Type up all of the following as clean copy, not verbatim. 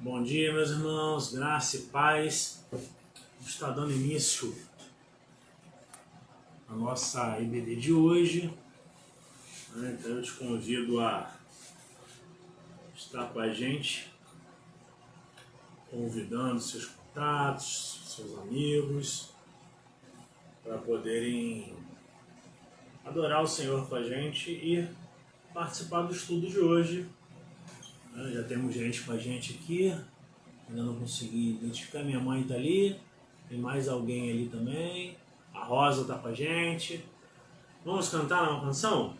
Bom dia, meus irmãos, graça e paz. Está dando início à nossa IBD de hoje. Então eu te convido a estar com a gente, convidando seus contatos, seus amigos, para poderem adorar o Senhor com a gente e participar do estudo de hoje. Já temos gente com a gente aqui, ainda não consegui identificar, minha mãe está ali, tem mais alguém ali também, a Rosa está com a gente. Vamos cantar uma canção?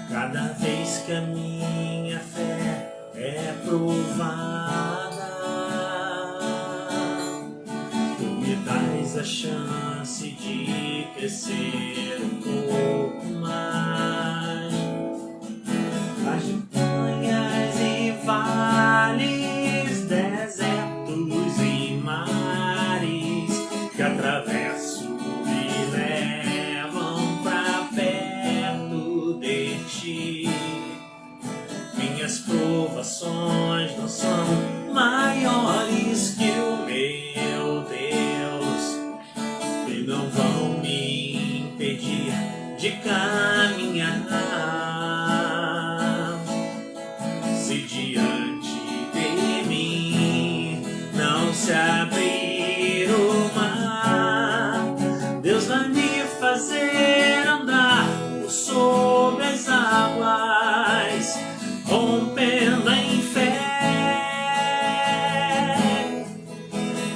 Cada vez que a minha fé é provada, tu me dás a chance de crescer um pouco mais. As montanhas e vales, desertos e mares que atravesso e levam pra perto de ti. Minhas provações não são maiores que o meu Deus e não vão me impedir de caminhar. Se diante de mim não se abrir o mar, Deus vai me fazer andar por sobre as águas, rompendo em fé.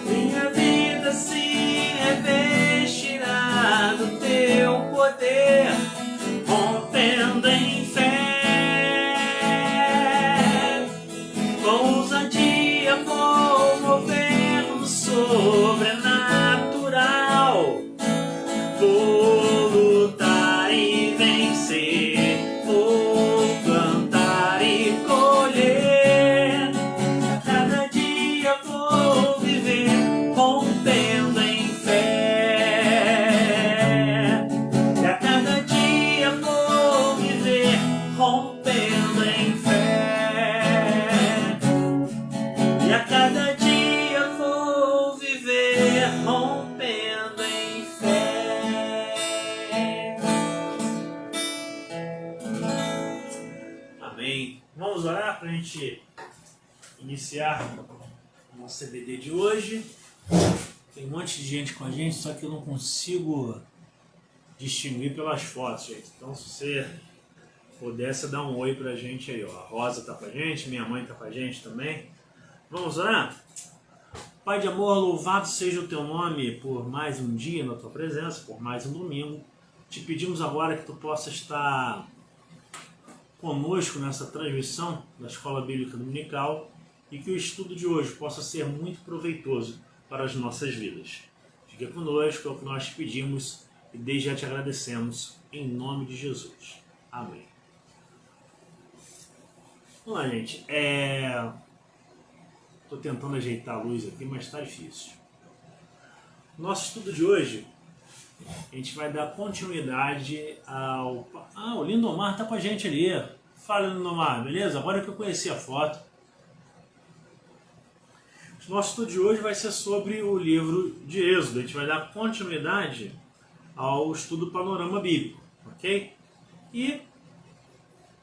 Minha vida se revestirá do teu poder, rompendo em fé. Com ousadia vou mover no sobrenatural, vou lutar e vencer, vou plantar e colher. Cada dia vou viver rompendo em fé, e a cada dia vou viver rompendo em fé, e a cada dia vou viver rompendo em fé. Amém. Vamos orar para a gente iniciar a nossa EBD de hoje. Tem um monte de gente com a gente, só que eu não consigo distinguir pelas fotos, gente. Então, se você pudesse dar um oi pra gente aí, ó. A Rosa tá com a gente, minha mãe tá com a gente também. Vamos orar? Pai de amor, louvado seja o teu nome por mais um dia na tua presença, por mais um domingo. Te pedimos agora que tu possa estar conosco nessa transmissão da Escola Bíblica Dominical e que o estudo de hoje possa ser muito proveitoso para as nossas vidas. Fica conosco, é o que nós te pedimos e desde já te agradecemos, em nome de Jesus. Amém. Vamos lá, gente. Estou tentando ajeitar a luz aqui, mas está difícil. Nosso estudo de hoje, a gente vai dar continuidade ao... o Lindomar está com a gente ali. Fala, Lindomar, beleza? Agora que eu conheci a foto. O nosso estudo de hoje vai ser sobre o livro de Êxodo. A gente vai dar continuidade ao estudo Panorama Bíblico, ok? E,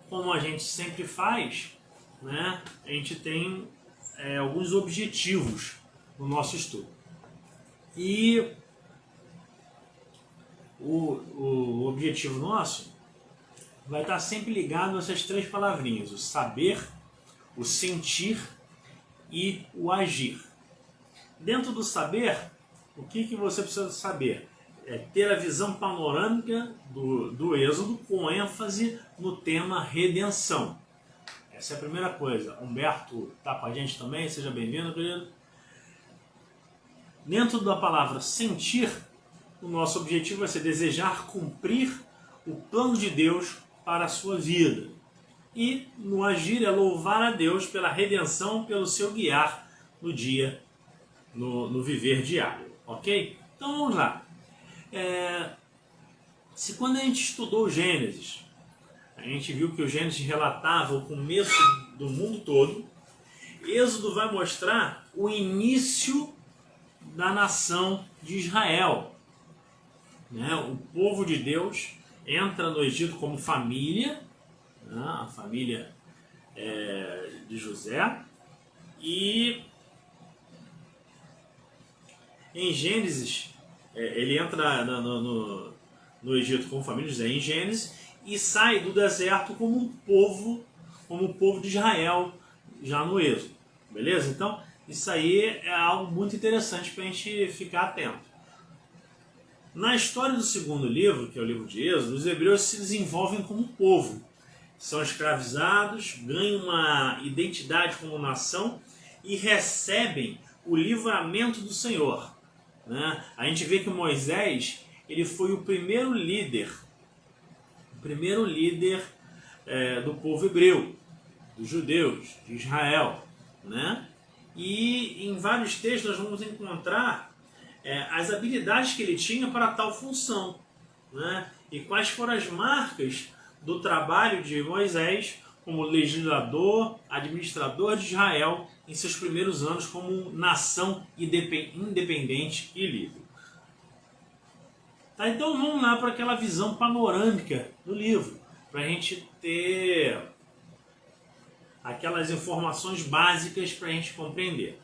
como a gente sempre faz, né, a gente tem alguns objetivos no nosso estudo. E o objetivo nosso vai estar sempre ligado a essas três palavrinhas: o saber, o sentir e o agir. Dentro do saber, o que você precisa saber? É ter a visão panorâmica do Êxodo com ênfase no tema redenção. Essa é a primeira coisa. Humberto está com a gente também, seja bem-vindo, querido. Dentro da palavra sentir, o nosso objetivo vai ser desejar cumprir o plano de Deus para a sua vida. E no agir é louvar a Deus pela redenção, pelo seu guiar no dia, no viver diário. Ok? Então vamos lá. Se quando a gente estudou o Gênesis, a gente viu que o Gênesis relatava o começo do mundo todo, Êxodo vai mostrar o início da nação de Israel. Né? O povo de Deus entra no Egito como família, né? A família de José, e em Gênesis, ele entra no Egito como família de José em Gênesis e sai do deserto como o povo de Israel já no Êxodo. Beleza? Então, isso aí é algo muito interessante para a gente ficar atento. Na história do segundo livro, que é o livro de Êxodo, os hebreus se desenvolvem como povo. São escravizados, ganham uma identidade como nação e recebem o livramento do Senhor. Né? A gente vê que Moisés ele foi o primeiro líder do povo hebreu, dos judeus, de Israel. Né? E em vários textos nós vamos encontrar as habilidades que ele tinha para tal função. Né? E quais foram as marcas do trabalho de Moisés como legislador, administrador de Israel em seus primeiros anos como nação independente e livre. Tá, então vamos lá para aquela visão panorâmica do livro, para a gente ter aquelas informações básicas para a gente compreender.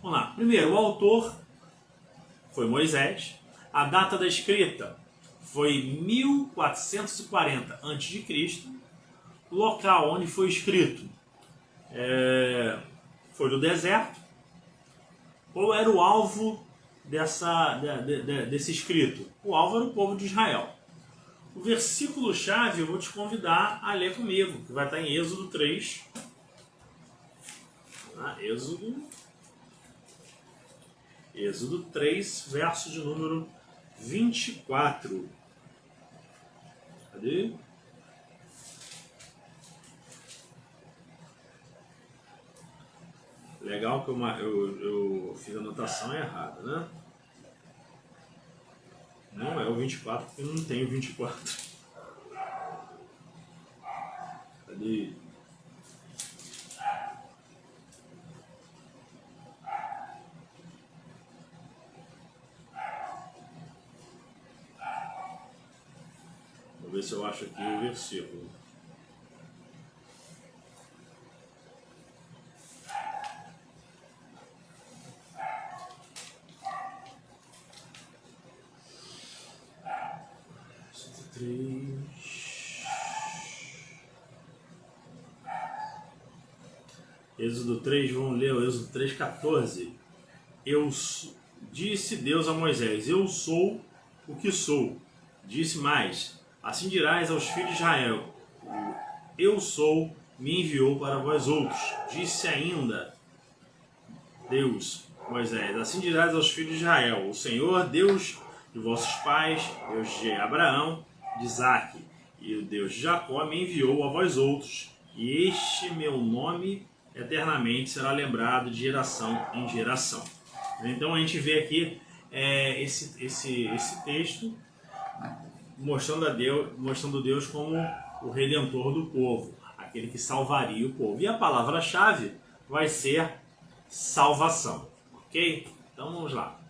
Vamos lá. Primeiro, o autor foi Moisés. A data da escrita foi 1440 a.C. O local onde foi escrito foi no deserto. Qual era o alvo desse escrito? O alvo era o povo de Israel. O versículo-chave eu vou te convidar a ler comigo, que vai estar em Êxodo 3. Êxodo 3, verso de número 24. Cadê? Legal que eu fiz a anotação errada, né? Não é o 24, porque eu não tenho 24. Cadê? Vou ver se eu acho aqui o versículo. Êxodo 3, vamos ler o Êxodo 3,14. Disse Deus a Moisés: eu sou o que sou. Disse mais: assim dirás aos filhos de Israel: eu sou, me enviou para vós outros. Disse ainda Deus, Moisés: assim dirás aos filhos de Israel: o Senhor, Deus de vossos pais, Deus de Abraão, de Isaque e o Deus de Jacó, me enviou a vós outros, e este meu nome eternamente será lembrado de geração em geração. Então a gente vê aqui esse texto mostrando Deus como o redentor do povo, aquele que salvaria o povo. E a palavra-chave vai ser salvação. Ok? Então vamos lá.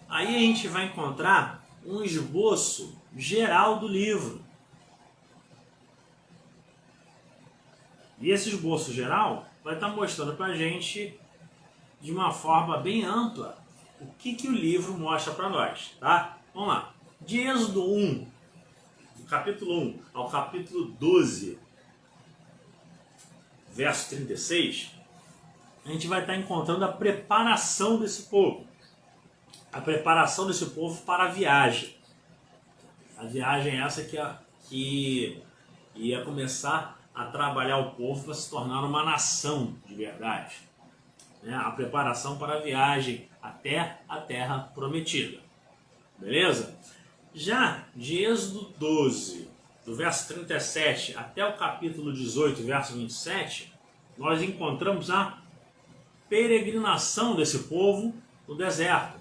Aí a gente vai encontrar um esboço geral do livro. E esse esboço geral vai estar mostrando para a gente, de uma forma bem ampla, o que o livro mostra para nós. Tá? Vamos lá. De Êxodo 1, do capítulo 1 ao capítulo 12, verso 36, a gente vai estar encontrando a preparação desse povo. A preparação desse povo para a viagem. A viagem é essa que ia começar a trabalhar o povo para se tornar uma nação de verdade. Né? A preparação para a viagem até a terra prometida. Beleza? Já de Êxodo 12, do verso 37 até o capítulo 18, verso 27, nós encontramos a peregrinação desse povo no deserto.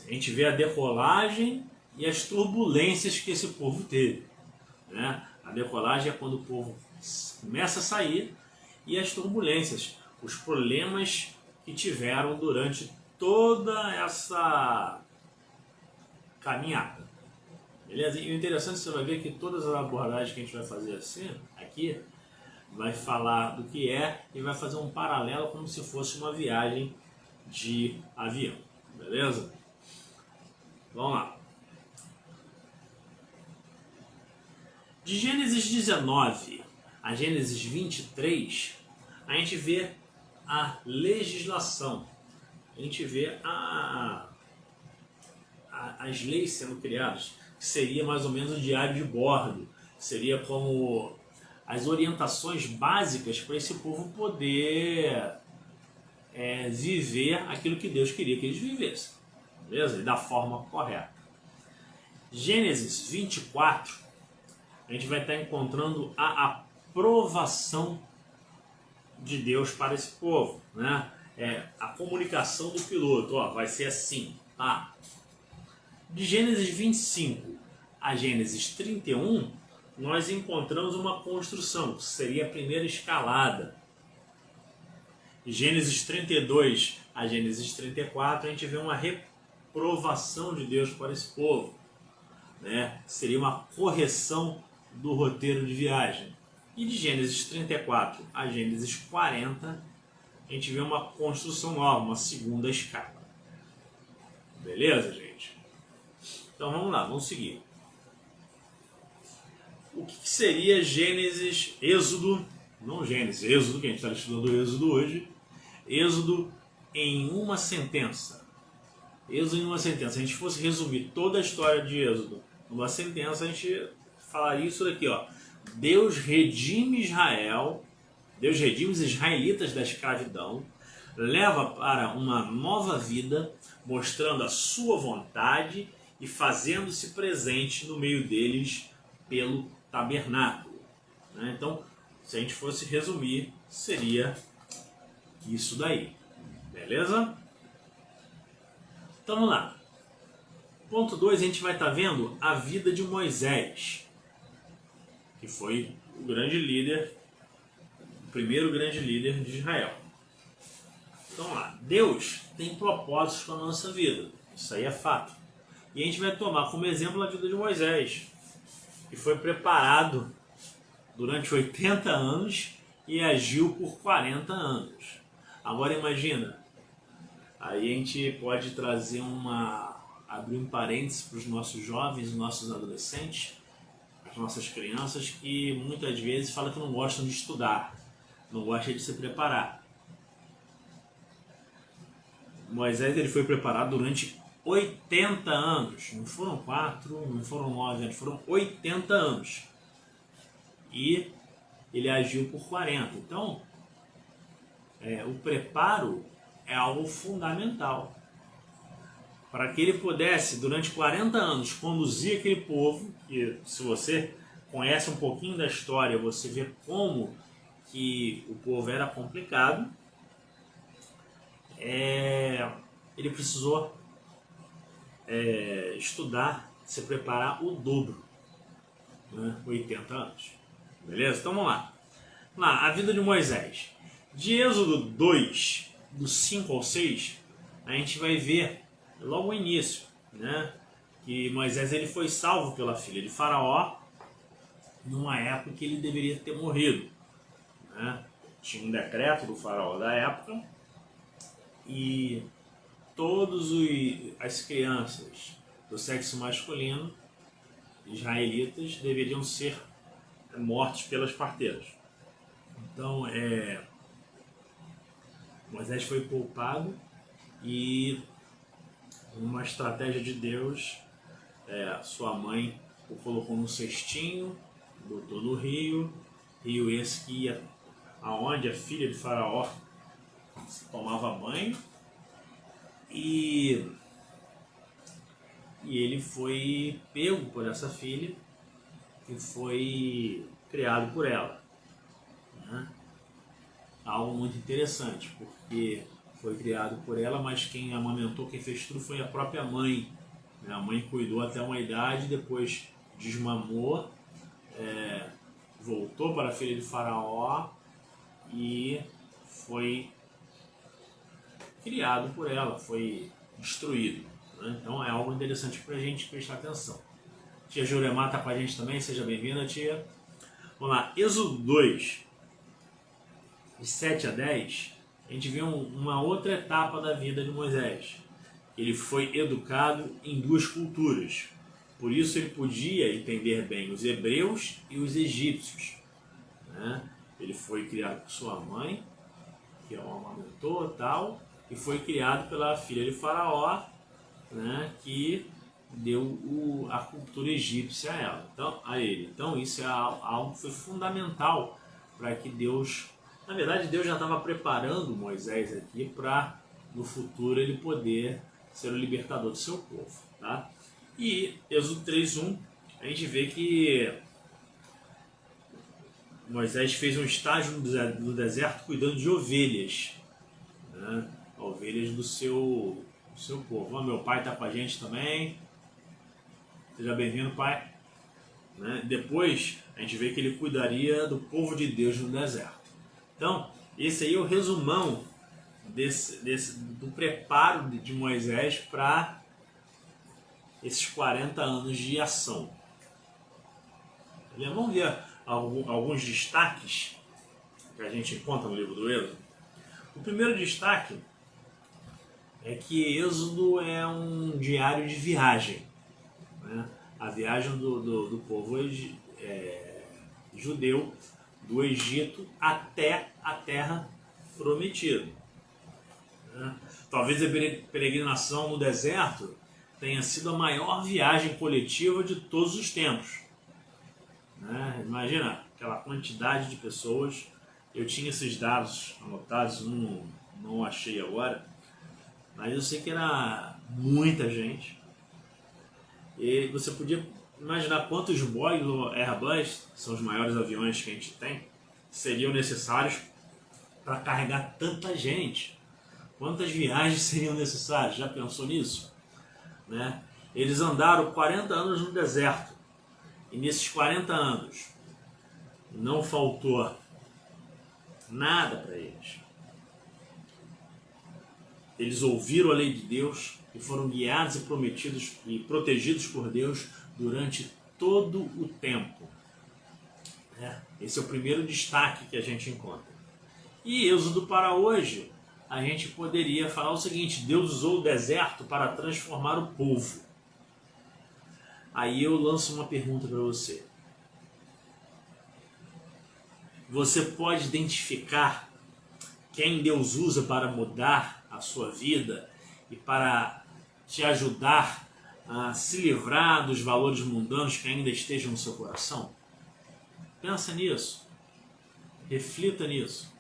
A gente vê a decolagem e as turbulências que esse povo teve, né? A decolagem é quando o povo começa a sair, e as turbulências, os problemas que tiveram durante toda essa caminhada. Beleza? E o interessante, você vai ver que todas as abordagens que a gente vai fazer assim, aqui, vai falar do que é e vai fazer um paralelo como se fosse uma viagem de avião. Beleza? Vamos lá. De Gênesis 19 a Gênesis 23, a gente vê a legislação, a gente vê as leis sendo criadas, que seria mais ou menos o diário de bordo, seria como as orientações básicas para esse povo poder viver aquilo que Deus queria que eles vivessem, beleza? E da forma correta. Gênesis 24, a gente vai estar encontrando a aprovação de Deus para esse povo, né? A comunicação do piloto, ó, vai ser assim, tá? De Gênesis 25 a Gênesis 31, nós encontramos uma construção, que seria a primeira escalada. De Gênesis 32 a Gênesis 34, a gente vê uma reprovação de Deus para esse povo, né? Seria uma correção do roteiro de viagem. E de Gênesis 34 a Gênesis 40, a gente vê uma construção nova, uma segunda escala. Beleza, gente? Então vamos lá, vamos seguir. O que seria Gênesis, Êxodo, não Gênesis, Êxodo, que a gente está estudando Êxodo hoje, Êxodo em uma sentença. Êxodo em uma sentença. Se a gente fosse resumir toda a história de Êxodo numa sentença, a gente falaria isso daqui, ó. Deus redime Israel, Deus redime os israelitas da escravidão, leva para uma nova vida, mostrando a sua vontade e fazendo-se presente no meio deles pelo tabernáculo, né? Então, se a gente fosse resumir, seria isso daí. Beleza? Então vamos lá. Ponto 2, a gente vai estar vendo a vida de Moisés, que foi o grande líder, o primeiro grande líder de Israel. Então vamos lá. Deus tem propósitos para a nossa vida. Isso aí é fato. E a gente vai tomar como exemplo a vida de Moisés, que foi preparado durante 80 anos e agiu por 40 anos. Agora imagina, aí a gente pode trazer abrir um parênteses para os nossos jovens, nossos adolescentes, as nossas crianças, que muitas vezes falam que não gostam de estudar, não gostam de se preparar. Moisés, ele foi preparado durante 80 anos, não foram 4, não foram 9 anos, foram 80 anos. E ele agiu por 40. Então, o preparo é algo fundamental para que ele pudesse, durante 40 anos, conduzir aquele povo, que se você conhece um pouquinho da história, você vê como que o povo era complicado. Ele precisou estudar, se preparar o dobro, né? 80 anos. Beleza? Então vamos lá. A vida de Moisés. De Êxodo 2, do 5 ao 6, a gente vai ver logo o início, né, que Moisés ele foi salvo pela filha de Faraó numa época que ele deveria ter morrido, né? Tinha um decreto do Faraó da época e todas as crianças do sexo masculino israelitas deveriam ser mortos pelas parteiras. Então, Moisés foi poupado e, uma estratégia de Deus, sua mãe o colocou num cestinho, botou no rio esse que ia aonde a filha de Faraó tomava banho, e ele foi pego por essa filha e foi criado por ela, né? Algo muito interessante, porque foi criado por ela, mas quem amamentou, quem fez tudo foi a própria mãe. A mãe cuidou até uma idade, depois desmamou, voltou para a filha de Faraó e foi criado por ela, foi instruído. Então é algo interessante para a gente prestar atenção. Tia Juremar está com a gente também, seja bem-vinda, tia. Vamos lá, Êxodo 2, de 7 a 10, a gente vê uma outra etapa da vida de Moisés. Ele foi educado em duas culturas, por isso ele podia entender bem os hebreus e os egípcios. Ele foi criado por sua mãe, que o amamentou e tal, e foi criado pela filha de Faraó, que deu a cultura egípcia a ele. Então isso é algo que foi fundamental para que Deus... Na verdade, Deus já estava preparando Moisés aqui para, no futuro, ele poder ser o libertador do seu povo. Tá? E Êxodo 3:1, a gente vê que Moisés fez um estágio no deserto cuidando de ovelhas. Ovelhas do seu povo. Meu pai está com a gente também. Seja bem-vindo, pai. Depois, a gente vê que ele cuidaria do povo de Deus no deserto. Então, esse aí é o resumão do preparo de Moisés para esses 40 anos de ação. Vamos ver alguns destaques que a gente encontra no livro do Êxodo. O primeiro destaque é que Êxodo é um diário de viagem. A viagem do povo judeu do Egito até a Terra Prometida. Talvez a peregrinação no deserto tenha sido a maior viagem coletiva de todos os tempos. Imagina aquela quantidade de pessoas. Eu tinha esses dados anotados, não achei agora, mas eu sei que era muita gente. E você podia imaginar quantos Boeing ou Airbus, são os maiores aviões que a gente tem, seriam necessários para carregar tanta gente. Quantas viagens seriam necessárias? Já pensou nisso? Eles andaram 40 anos no deserto. E nesses 40 anos não faltou nada para eles. Eles ouviram a lei de Deus e foram guiados e protegidos por Deus durante todo o tempo. Esse é o primeiro destaque que a gente encontra. E Êxodo para hoje, a gente poderia falar o seguinte: Deus usou o deserto para transformar o povo. Aí eu lanço uma pergunta para você. Você pode identificar quem Deus usa para mudar a sua vida e para te ajudar a se livrar dos valores mundanos que ainda estejam no seu coração? Pensa nisso. Reflita nisso.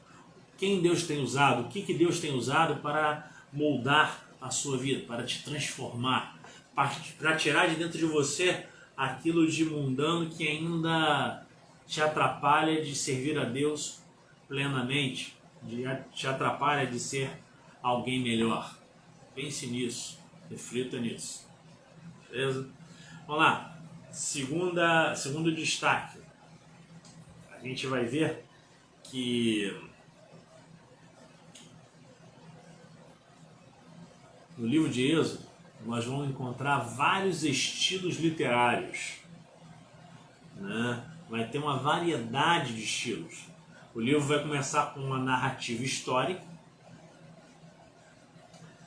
Quem Deus tem usado, o que Deus tem usado para moldar a sua vida, para te transformar, para tirar de dentro de você aquilo de mundano que ainda te atrapalha de servir a Deus plenamente, te atrapalha de ser alguém melhor. Pense nisso, reflita nisso. Beleza? Vamos lá. Segundo destaque. A gente vai ver que no livro de Êxodo nós vamos encontrar vários estilos literários. Vai ter uma variedade de estilos. O livro vai começar com uma narrativa histórica.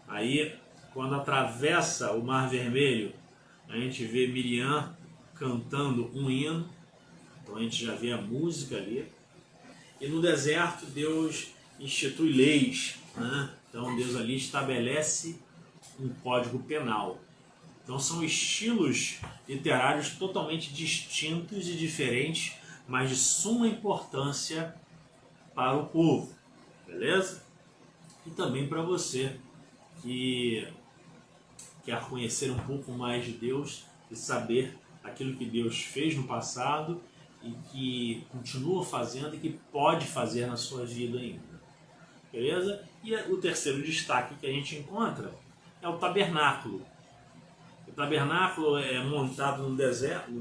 Aí, quando atravessa o Mar Vermelho, a gente vê Miriam cantando um hino. Então a gente já vê a música ali. E no deserto Deus institui leis. Então Deus ali estabelece um código penal. Então são estilos literários totalmente distintos e diferentes, mas de suma importância para o povo. Beleza? E também para você que quer conhecer um pouco mais de Deus e saber aquilo que Deus fez no passado e que continua fazendo e que pode fazer na sua vida ainda. Beleza? E o terceiro destaque que a gente encontra é o tabernáculo. O tabernáculo é montado no deserto,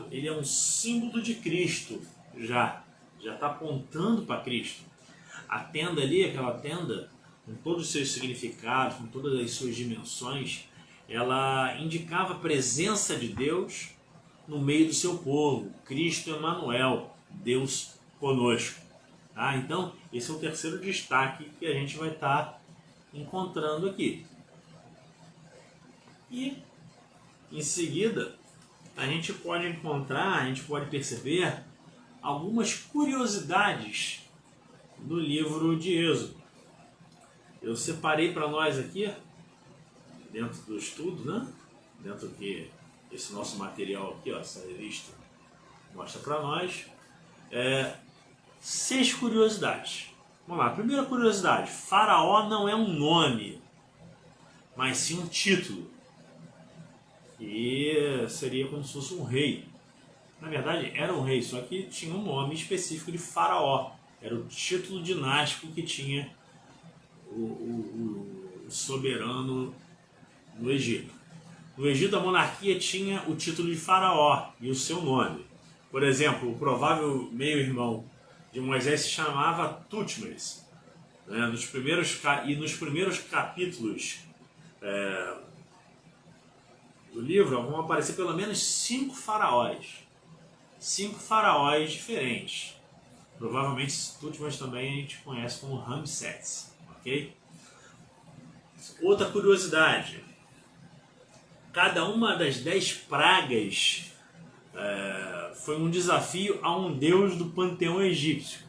ele é um símbolo de Cristo, já está apontando para Cristo. A tenda ali, aquela tenda, com todos os seus significados, com todas as suas dimensões, ela indicava a presença de Deus no meio do seu povo. Cristo Emanuel, Deus conosco. Tá? Então, esse é o terceiro destaque que a gente vai estar encontrando aqui. E, em seguida, a gente pode perceber algumas curiosidades do livro de Êxodo. Eu separei para nós aqui, dentro do estudo, né? Dentro que esse nosso material aqui, ó, essa revista mostra para nós, 6 curiosidades. Vamos lá, primeira curiosidade: Faraó não é um nome, mas sim um título. E seria como se fosse um rei. Na verdade, era um rei, só que tinha um nome específico de Faraó. Era o título dinástico que tinha o soberano no Egito. No Egito, a monarquia tinha o título de Faraó e o seu nome. Por exemplo, o provável meio-irmão de Moisés se chamava Tutmés. Né? Nos primeiros capítulos do livro vão aparecer pelo menos 5 faraós. 5 faraós diferentes. Provavelmente Tutmés também a gente conhece como Ramsés. Ok? Outra curiosidade: cada uma das 10 pragas foi um desafio a um deus do panteão egípcio.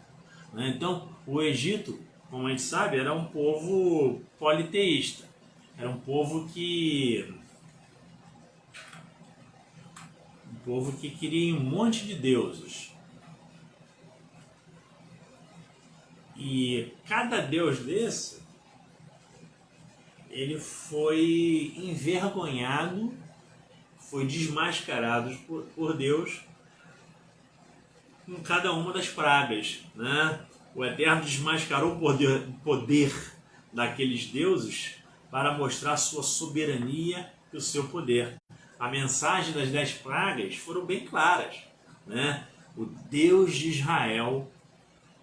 Né? Então, o Egito, como a gente sabe, era um povo politeísta. Era um povo que queria um monte de deuses. E cada deus desse, ele foi envergonhado, foi desmascarado por Deus em cada uma das pragas. Né? O Eterno desmascarou o poder daqueles deuses para mostrar sua soberania e o seu poder. A mensagem das 10 pragas foram bem claras. Né? O Deus de Israel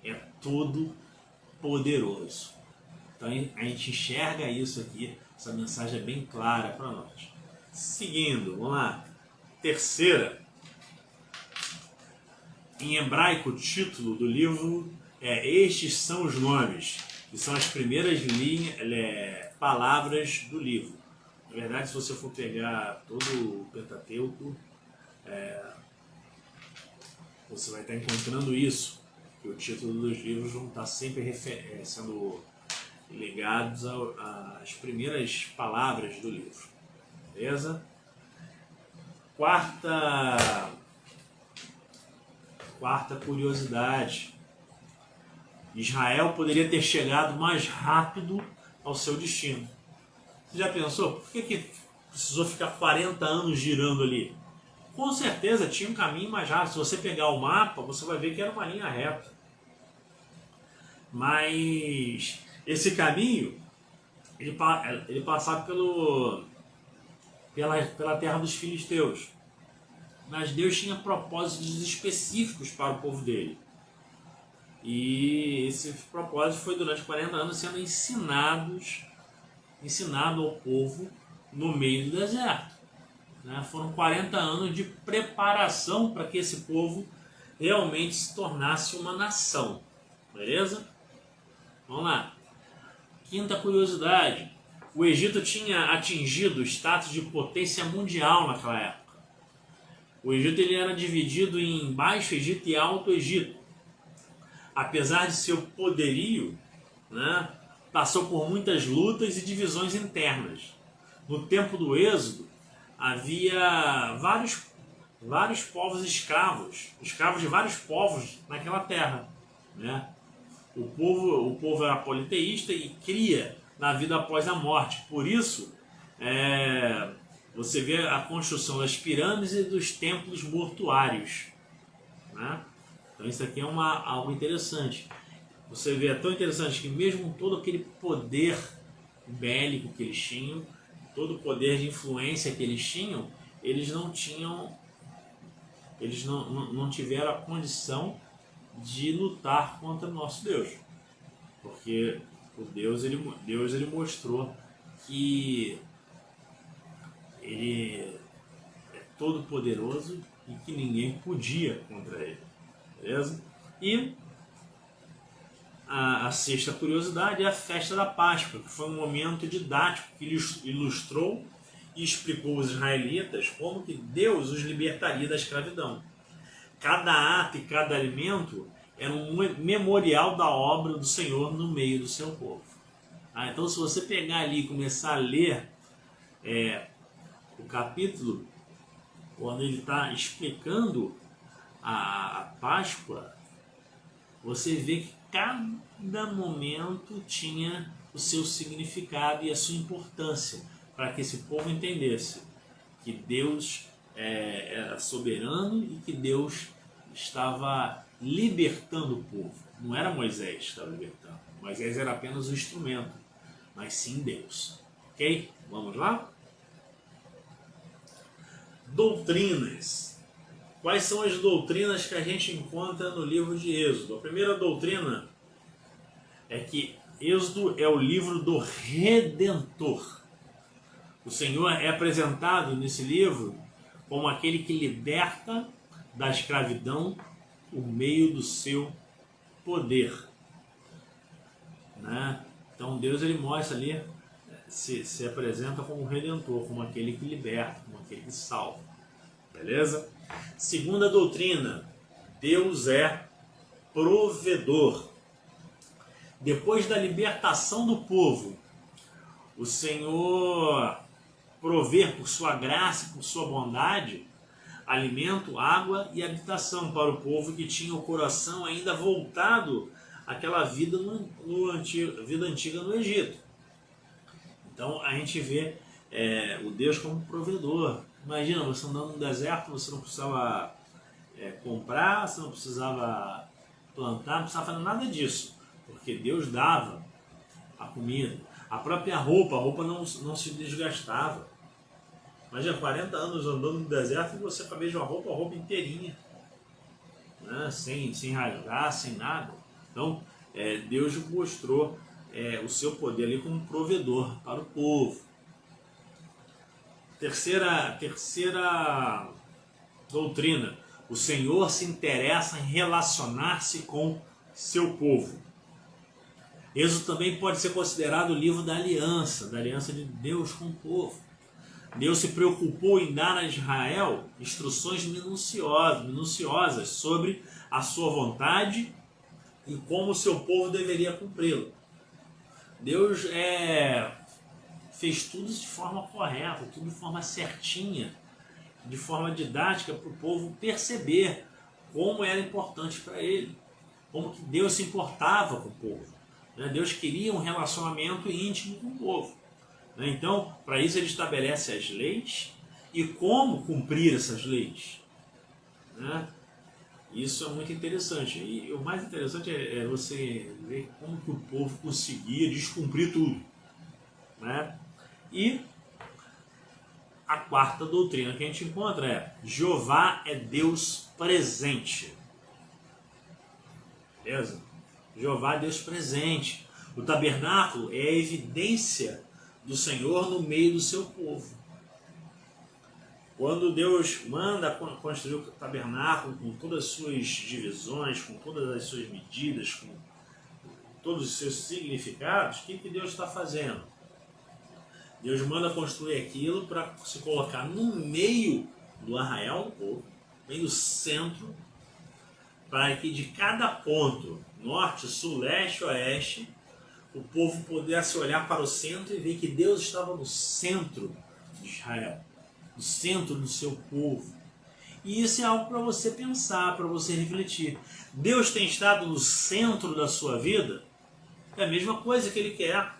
é todo poderoso. Então a gente enxerga isso aqui, essa mensagem é bem clara para nós. Seguindo, vamos lá. Terceira. Em hebraico, o título do livro é Estes são os nomes, que são as primeiras palavras do livro. Na verdade, se você for pegar todo o Pentateuco, você vai estar encontrando isso. Que o título dos livros vão estar sempre sendo ligados às primeiras palavras do livro. Beleza? Quarta curiosidade: Israel poderia ter chegado mais rápido ao seu destino. Você já pensou? Por que precisou ficar 40 anos girando ali? Com certeza tinha um caminho mais rápido. Se você pegar o mapa, você vai ver que era uma linha reta. Mas esse caminho, ele passava pela terra dos filisteus. Mas Deus tinha propósitos específicos para o povo dele. E esse propósito foi durante 40 anos sendo ensinado ao povo no meio do deserto. Né? Foram 40 anos de preparação para que esse povo realmente se tornasse uma nação. Beleza? Vamos lá. Quinta curiosidade: o Egito tinha atingido o status de potência mundial naquela época. O Egito ele era dividido em Baixo Egito e Alto Egito. Apesar de seu poderio, né, passou por muitas lutas e divisões internas. No tempo do Êxodo, havia vários povos escravos de vários povos naquela terra. Né? O povo era politeísta e cria na vida após a morte. Por isso, você vê a construção das pirâmides e dos templos mortuários. Né? Então isso aqui é algo interessante. você vê, é tão interessante que mesmo todo aquele poder bélico que eles tinham, todo o poder de influência que eles tinham, eles não tinham, eles não tiveram a condição de lutar contra o nosso Deus. Porque o Deus ele mostrou que ele é todo poderoso e que ninguém podia contra ele. Beleza? E a sexta curiosidade é a festa da Páscoa, que foi um momento didático que ilustrou e explicou aos israelitas como que Deus os libertaria da escravidão. Cada ato e cada alimento era um memorial da obra do Senhor no meio do seu povo. Então, se você pegar ali e começar a ler o capítulo, quando ele está explicando a Páscoa, você vê que cada momento tinha o seu significado e a sua importância, para que esse povo entendesse que Deus era soberano e que Deus estava libertando o povo. Não era Moisés que estava libertando. Moisés era apenas o instrumento, mas sim Deus. Ok? Vamos lá? Doutrinas. Quais são as doutrinas que a gente encontra no livro de Êxodo? A primeira doutrina é que Êxodo é o livro do Redentor. O Senhor é apresentado nesse livro como aquele que liberta da escravidão por meio do seu poder. Né? Então Deus ele mostra ali, se apresenta como Redentor, como aquele que liberta, como aquele que salva. Beleza? Segunda doutrina, Deus é provedor. Depois da libertação do povo, o Senhor prover por sua graça e por sua bondade alimento, água e habitação para o povo que tinha o coração ainda voltado àquela vida vida antiga no Egito. Então a gente vê o Deus como provedor. Imagina, você andando no deserto, você não precisava comprar, você não precisava plantar, não precisava fazer nada disso, porque Deus dava a comida. A própria roupa, a roupa não se desgastava. Imagina, 40 anos andando no deserto e você com a mesma roupa, a roupa inteirinha, né? sem rasgar, sem nada. Então, Deus mostrou o seu poder ali como provedor para o povo. Terceira doutrina, o Senhor se interessa em relacionar-se com seu povo. Êxodo também pode ser considerado o livro da aliança de Deus com o povo. Deus se preocupou em dar a Israel instruções minuciosas sobre a sua vontade e como o seu povo deveria cumpri-lo. Deus fez tudo de forma correta, tudo de forma certinha, de forma didática, para o povo perceber como era importante para ele, como que Deus se importava com o povo. Deus queria um relacionamento íntimo com o povo. Então, para isso ele estabelece as leis e como cumprir essas leis. Isso é muito interessante. E o mais interessante é você ver como que o povo conseguia descumprir tudo. E a quarta doutrina que a gente encontra é Jeová é Deus presente. Beleza? Jeová é Deus presente. O tabernáculo é a evidência do Senhor no meio do seu povo. Quando Deus manda construir o tabernáculo com todas as suas divisões, com todas as suas medidas, com todos os seus significados, o que Deus está fazendo? Deus manda construir aquilo para se colocar no meio do arraial do povo, meio do centro, para que de cada ponto, norte, sul, leste, oeste, o povo pudesse olhar para o centro e ver que Deus estava no centro de Israel, no centro do seu povo. E isso é algo para você pensar, para você refletir. Deus tem estado no centro da sua vida? É a mesma coisa que Ele quer.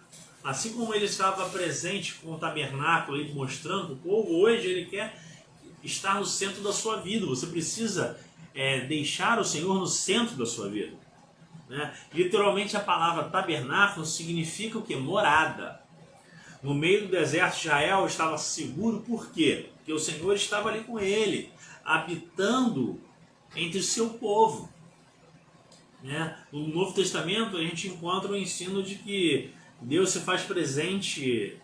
Assim como Ele estava presente com o tabernáculo, Ele mostrando o povo, hoje Ele quer estar no centro da sua vida. Você precisa deixar o Senhor no centro da sua vida. né? Literalmente a palavra tabernáculo significa o quê? Morada. No meio do deserto, Israel estava seguro, por quê? Porque o Senhor estava ali com ele, habitando entre o seu povo. Né? No Novo Testamento a gente encontra o ensino de que Deus se faz presente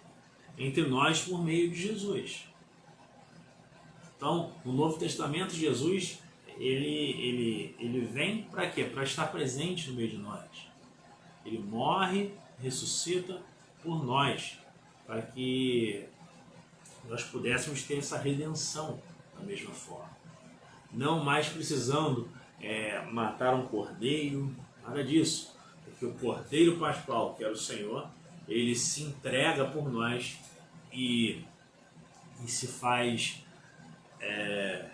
entre nós por meio de Jesus. Então, no Novo Testamento, Jesus ele vem para quê? Para estar presente no meio de nós. Ele morre, ressuscita por nós, para que nós pudéssemos ter essa redenção da mesma forma. Não mais precisando matar um cordeiro, nada disso. Porque o cordeiro pascual, que era o Senhor, ele se entrega por nós e se faz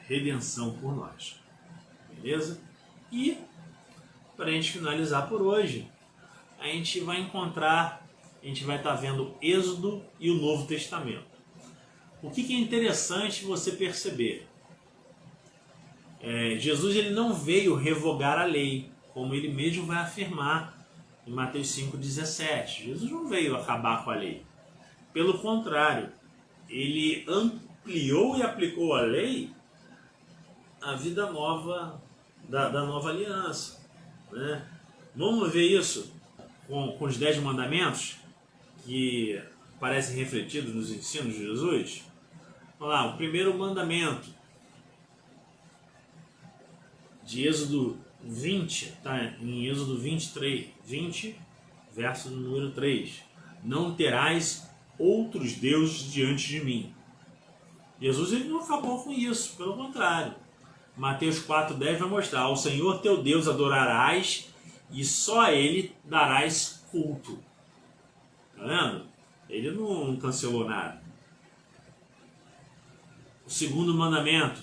redenção por nós. Beleza? E, para a gente finalizar por hoje, a gente vai estar vendo Êxodo e o Novo Testamento. O que é interessante você perceber? Jesus ele não veio revogar a lei, como ele mesmo vai afirmar em Mateus 5,17. Jesus não veio acabar com a lei. Pelo contrário, ele ampliou e aplicou a lei à vida nova da nova aliança. Né? Vamos ver isso com os 10 mandamentos que parecem refletidos nos ensinos de Jesus? Vamos lá, o primeiro mandamento de Êxodo 20, tá? Em Êxodo 23, 20, verso número 3. Não terás outros deuses diante de mim. Jesus ele não acabou com isso, pelo contrário. Mateus 4,10 vai mostrar: ao Senhor teu Deus adorarás e só a Ele darás culto. Tá vendo? Ele não cancelou nada. O segundo mandamento,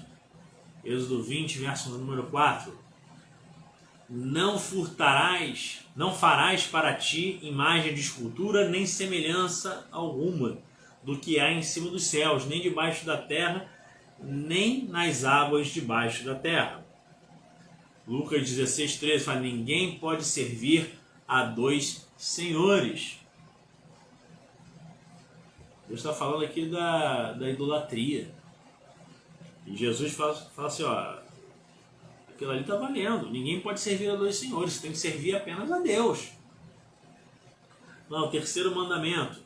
Êxodo 20, verso número 4. Não furtarás, não farás para ti imagem de escultura, nem semelhança alguma do que há em cima dos céus, nem debaixo da terra, nem nas águas debaixo da terra. Lucas 16,13 fala: ninguém pode servir a dois senhores. Deus está falando aqui da idolatria. E Jesus fala assim, ó, aquilo ali está valendo. Ninguém pode servir a dois senhores, você tem que servir apenas a Deus. Não, o terceiro mandamento: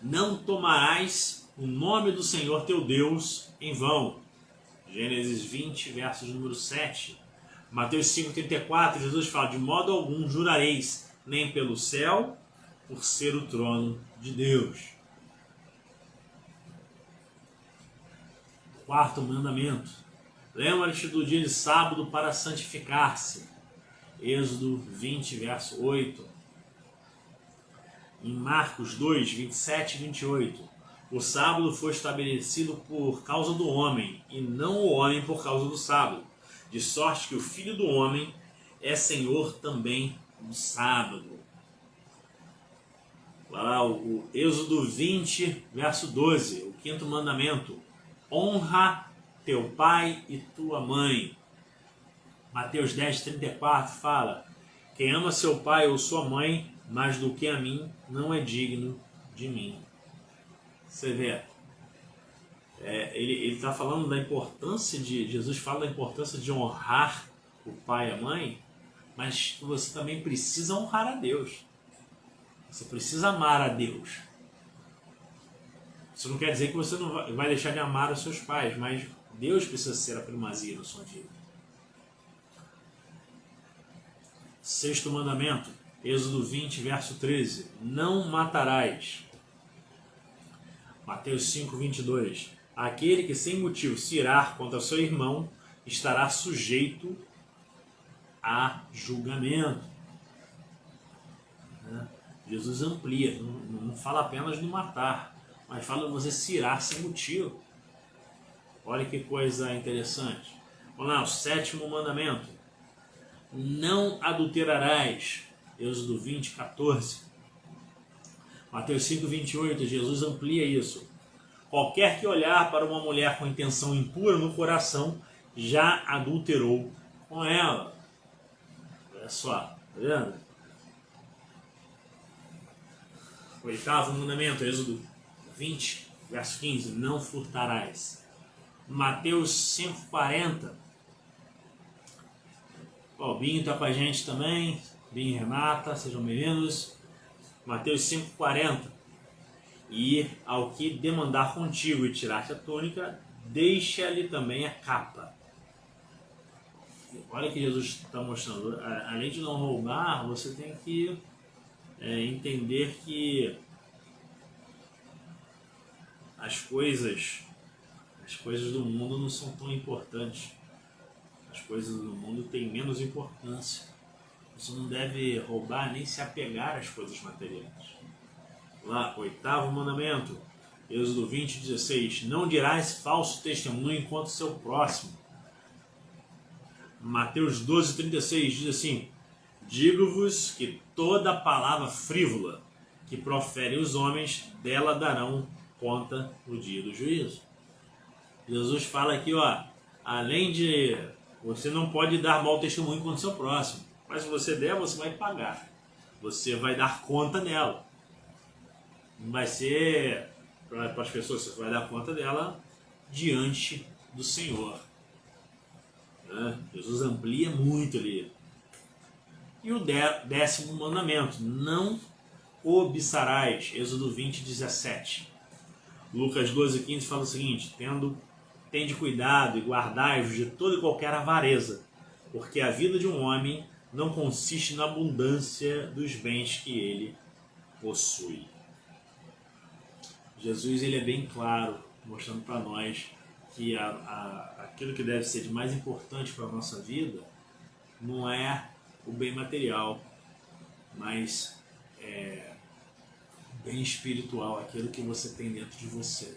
não tomarás o nome do Senhor teu Deus em vão. Gênesis 20, versos número 7. Mateus 5,34, Jesus fala: de modo algum jurareis, nem pelo céu, por ser o trono de Deus. Quarto mandamento: lembra-te do dia de sábado para santificar-se. Êxodo 20, verso 8. Em Marcos 2, 27 e 28. O sábado foi estabelecido por causa do homem, e não o homem por causa do sábado. De sorte que o Filho do Homem é Senhor também do sábado. Lá, o Êxodo 20, verso 12. O quinto mandamento: honra teu pai e tua mãe. Mateus 10, 34 fala: quem ama seu pai ou sua mãe mais do que a mim, não é digno de mim. Você vê, ele está falando da importância Jesus fala da importância de honrar o pai e a mãe, mas você também precisa honrar a Deus. Você precisa amar a Deus. Isso não quer dizer que você não vai deixar de amar os seus pais, mas Deus precisa ser a primazia na sua vida. Sexto mandamento, Êxodo 20, verso 13. Não matarás. Mateus 5, 22. Aquele que sem motivo se irar contra seu irmão estará sujeito a julgamento. Jesus amplia, não fala apenas de matar, mas fala de você se irar sem motivo. Olha que coisa interessante. Vamos lá, o sétimo mandamento: não adulterarás. Êxodo 20, 14. Mateus 5, 28, Jesus amplia isso. Qualquer que olhar para uma mulher com intenção impura no coração, já adulterou com ela. Olha só, vendo? Oitavo mandamento, Êxodo 20, verso 15, não furtarás. Mateus 5,40. Ó, o Binho está com a gente também. Binho e Renata, sejam bem-vindos. Mateus 5,40. E ao que demandar contigo e tirar-te a túnica, deixa-lhe também a capa. Olha que Jesus está mostrando. Além de não roubar, você tem que entender que as coisas do mundo não são tão importantes. As coisas do mundo têm menos importância. Você não deve roubar nem se apegar às coisas materiais. Lá, oitavo mandamento, Êxodo 20, 16. Não dirás falso testemunho enquanto seu próximo. Mateus 12, 36 diz assim: digo-vos que toda palavra frívola que proferem os homens, dela darão conta no dia do juízo. Jesus fala aqui, ó, além de você não pode dar mau testemunho contra o seu próximo, mas se você der, você vai pagar. Você vai dar conta dela. Não vai ser para as pessoas, você vai dar conta dela diante do Senhor. Jesus amplia muito ali. E o 10º mandamento, não cobiçarás, Êxodo 20, 17. Lucas 12, 15 fala o seguinte: tende cuidado e guardai-vos de toda e qualquer avareza, porque a vida de um homem não consiste na abundância dos bens que ele possui. Jesus ele é bem claro, mostrando para nós que aquilo que deve ser de mais importante para a nossa vida não é o bem material, mas o bem espiritual, aquilo que você tem dentro de você,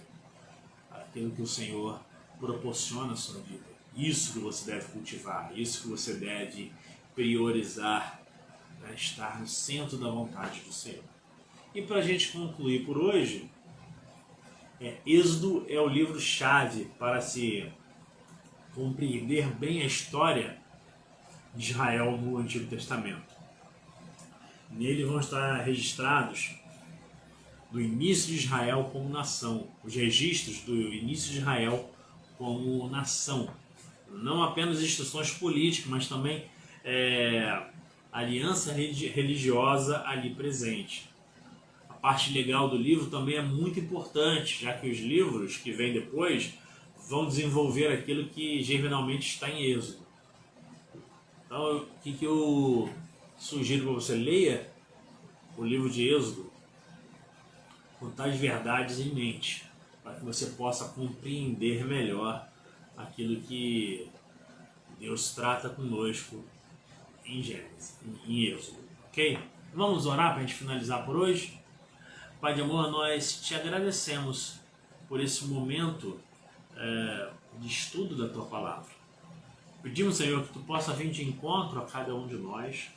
aquilo que o Senhor proporciona à sua vida. Isso que você deve cultivar, isso que você deve priorizar, estar no centro da vontade do Senhor. E para a gente concluir por hoje, Êxodo é o livro-chave para se compreender bem a história de Israel no Antigo Testamento. Nele vão estar registrados do início de Israel como nação, os registros do início de Israel como nação. Não apenas instruções políticas, mas também aliança religiosa ali presente. A parte legal do livro também é muito importante, já que os livros que vêm depois vão desenvolver aquilo que geralmente está em Êxodo. Então, o que eu sugiro para você? Leia o livro de Êxodo com tais verdades em mente, para que você possa compreender melhor aquilo que Deus trata conosco em Gênesis, em Êxodo. Ok? Vamos orar para a gente finalizar por hoje? Pai de amor, nós te agradecemos por esse momento de estudo da Tua Palavra. Pedimos, Senhor, que Tu possa vir de encontro a cada um de nós,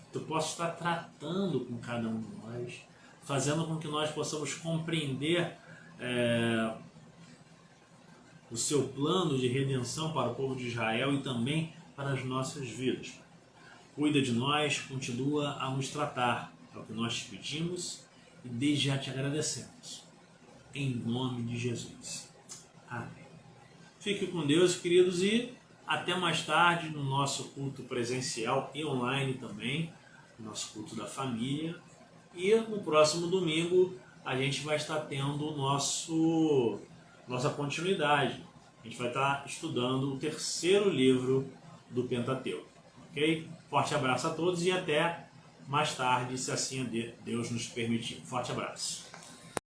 que Tu possa estar tratando com cada um de nós, fazendo com que nós possamos compreender o Seu plano de redenção para o povo de Israel e também para as nossas vidas. Cuida de nós, continua a nos tratar, é o que nós te pedimos e desde já te agradecemos. Em nome de Jesus. Amém. Fique com Deus, queridos, e até mais tarde no nosso culto presencial e online também, nosso culto da família. E no próximo domingo a gente vai estar tendo nossa continuidade. A gente vai estar estudando o 3º livro do Pentateuco. Ok? Forte abraço a todos e até mais tarde, se assim Deus nos permitir. Forte abraço.